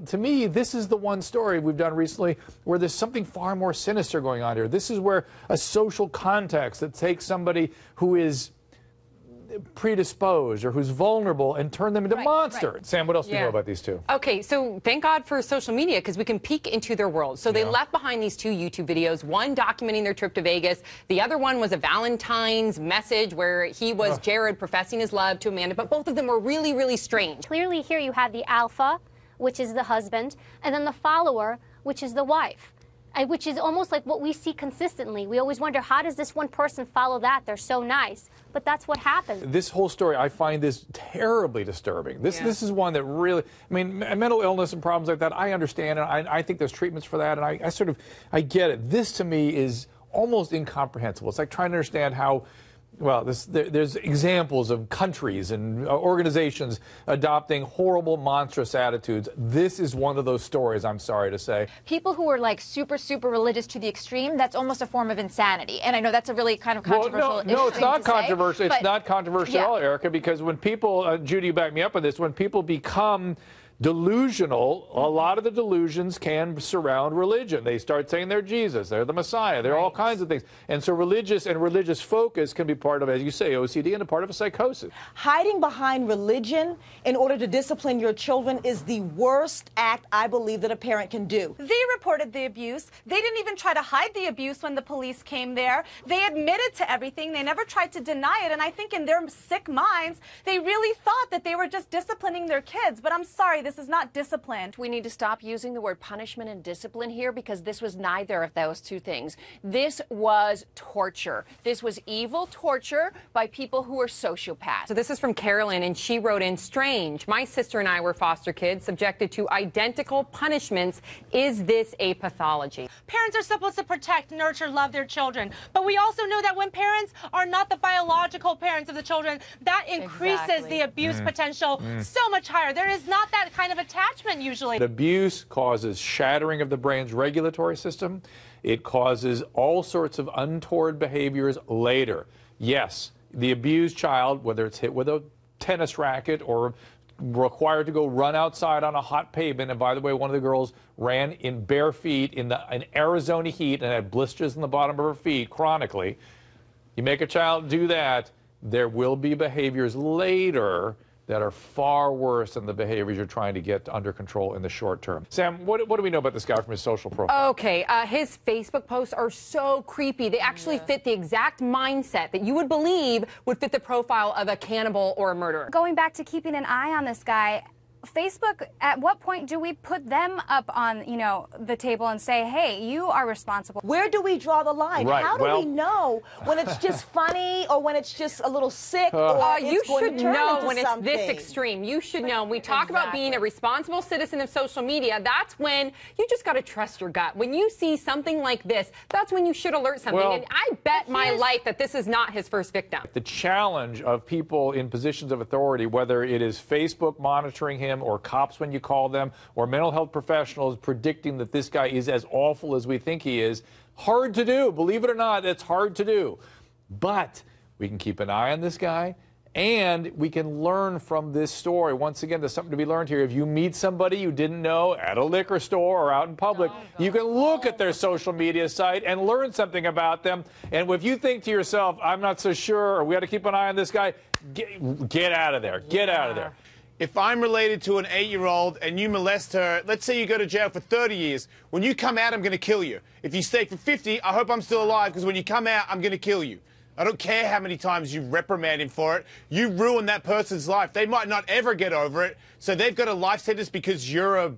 to me, this is the one story we've done recently where there's something far more sinister going on here. This is where a social context that takes somebody who is predisposed or who's vulnerable and turn them into monsters. Right. Sam, what else do you know about these two? Okay, so thank God for social media because we can peek into their world. So they left behind these two YouTube videos, one documenting their trip to Vegas. The other one was a Valentine's message where he was Jared professing his love to Amanda, but both of them were really, really strange. Clearly here you have the alpha, which is the husband, and then the follower, which is the wife. Which is almost like what we see consistently. We always wonder, how does this one person follow that? They're so nice. But that's what happens. This whole story, I find this terribly disturbing. This is one that really, I mean, mental illness and problems like that, I understand, and I think there's treatments for that, and I get it. This, to me, is almost incomprehensible. It's like trying to understand how, well, there's examples of countries and organizations adopting horrible, monstrous attitudes. This is one of those stories, I'm sorry to say. People who are like super, super religious to the extreme, that's almost a form of insanity. And I know that's a really kind of controversial issue. No, it's not controversial. It's not controversial at all, Erica, because when people, Judy, you back me up on this, when people become delusional, a lot of the delusions can surround religion. They start saying they're Jesus, they're the Messiah, they're all kinds of things. And so religious focus can be part of, as you say, OCD and a part of a psychosis. Hiding behind religion in order to discipline your children is the worst act, I believe, that a parent can do. They reported the abuse. They didn't even try to hide the abuse when the police came there. They admitted to everything. They never tried to deny it. And I think in their sick minds, they really thought that they were just disciplining their kids. But I'm sorry, this is not discipline. We need to stop using the word punishment and discipline here because this was neither of those two things. This was torture. This was evil torture by people who are sociopaths. So this is from Carolyn, and she wrote in, strange. My sister and I were foster kids subjected to identical punishments. Is this a pathology? Parents are supposed to protect, nurture, love their children. But we also know that when parents are not the biological parents of the children, that increases the abuse potential so much higher. There is not that kind of attachment usually. Abuse causes shattering of the brain's regulatory system. It causes all sorts of untoward behaviors later. Yes, the abused child, whether it's hit with a tennis racket or required to go run outside on a hot pavement, and by the way, one of the girls ran in bare feet in Arizona heat and had blisters in the bottom of her feet chronically. You make a child do that, there will be behaviors later that are far worse than the behaviors you're trying to get under control in the short term. Sam, what do we know about this guy from his social profile? Okay, his Facebook posts are so creepy. They actually fit the exact mindset that you would believe would fit the profile of a cannibal or a murderer. Going back to keeping an eye on this guy, Facebook, at what point do we put them up on, you know, the table and say, hey, you are responsible? Where do we draw the line? Right. How do we know when it's just funny or when it's just a little sick or you it's going should to turn know into when something? it's this extreme. You should know. When we talk about being a responsible citizen of social media, that's when you just got to trust your gut. When you see something like this, that's when you should alert something. Well, and I bet my life that this is not his first victim. The challenge of people in positions of authority, whether it is Facebook monitoring him or cops when you call them, or mental health professionals predicting that this guy is as awful as we think he is, hard to do. Believe it or not, it's hard to do. But we can keep an eye on this guy, and we can learn from this story. Once again, there's something to be learned here. If you meet somebody you didn't know at a liquor store or out in public, you can look at their social media site and learn something about them. And if you think to yourself, I'm not so sure, or we got to keep an eye on this guy, get out of there. Get out of there. If I'm related to an 8-year-old and you molest her, let's say you go to jail for 30 years. When you come out, I'm going to kill you. If you stay for 50, I hope I'm still alive, because when you come out, I'm going to kill you. I don't care how many times you reprimand him for it. You ruin that person's life. They might not ever get over it, so they've got a life sentence because you're a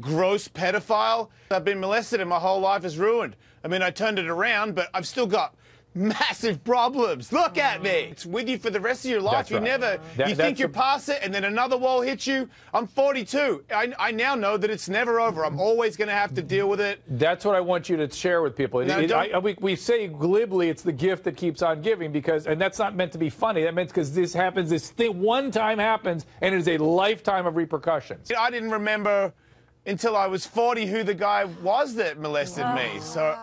gross pedophile. I've been molested and my whole life is ruined. I mean, I turned it around, but I've still got massive problems. Look at me. It's with you for the rest of your life. That's right. You think you're past it, and then another wall hits you. I'm 42. I now know that it's never over. I'm always going to have to deal with it. That's what I want you to share with people. Now, we say glibly it's the gift that keeps on giving, because, and that's not meant to be funny. That means because this happens, this thing one time happens, and it is a lifetime of repercussions. I didn't remember until I was 40 who the guy was that molested me. So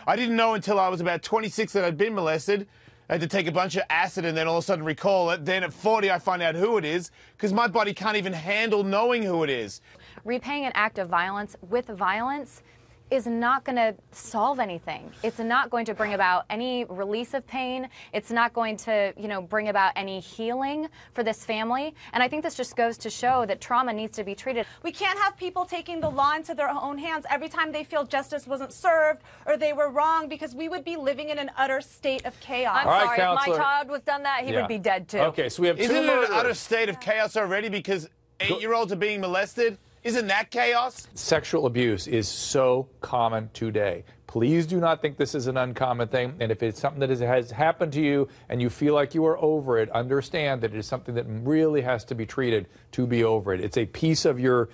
I didn't know until I was about 26 that I'd been molested. I had to take a bunch of acid and then all of a sudden recall it. Then at 40 I find out who it is, because my body can't even handle knowing who it is. repaying an act of violence with violence is not going to solve anything. It's not going to bring about any release of pain. It's not going to, bring about any healing for this family. And I think this just goes to show that trauma needs to be treated. We can't have people taking the law into their own hands every time they feel justice wasn't served or they were wrong, because we would be living in an utter state of chaos. I'm All right, sorry, Counselor. if my child was done that, he would be dead too. Okay, so we have two Isn't it murderers. an utter state of chaos already because 8-year-olds are being molested? Isn't that chaos? Sexual abuse is so common today. Please do not think this is an uncommon thing. And if it's something that has happened to you and you feel like you are over it, understand that it is something that really has to be treated to be over it. It's a piece of your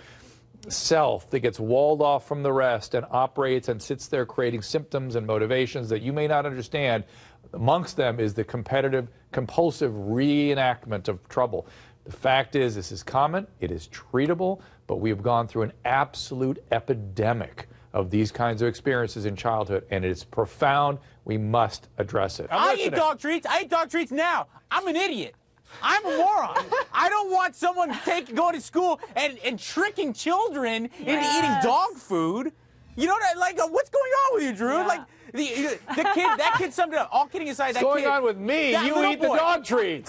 self that gets walled off from the rest and operates and sits there creating symptoms and motivations that you may not understand. Amongst them is the competitive, compulsive reenactment of trouble. The fact is, this is common, it is treatable, but we have gone through an absolute epidemic of these kinds of experiences in childhood, and it's profound. We must address it. I eat dog treats. I eat dog treats now. I'm an idiot. I'm a moron. I don't want someone going to school and tricking children into eating dog food. You know, what's going on with you, Drew? Yeah. Like, the kid, that kid summed it up. All kidding aside, What's going on with me? You eat the dog treats.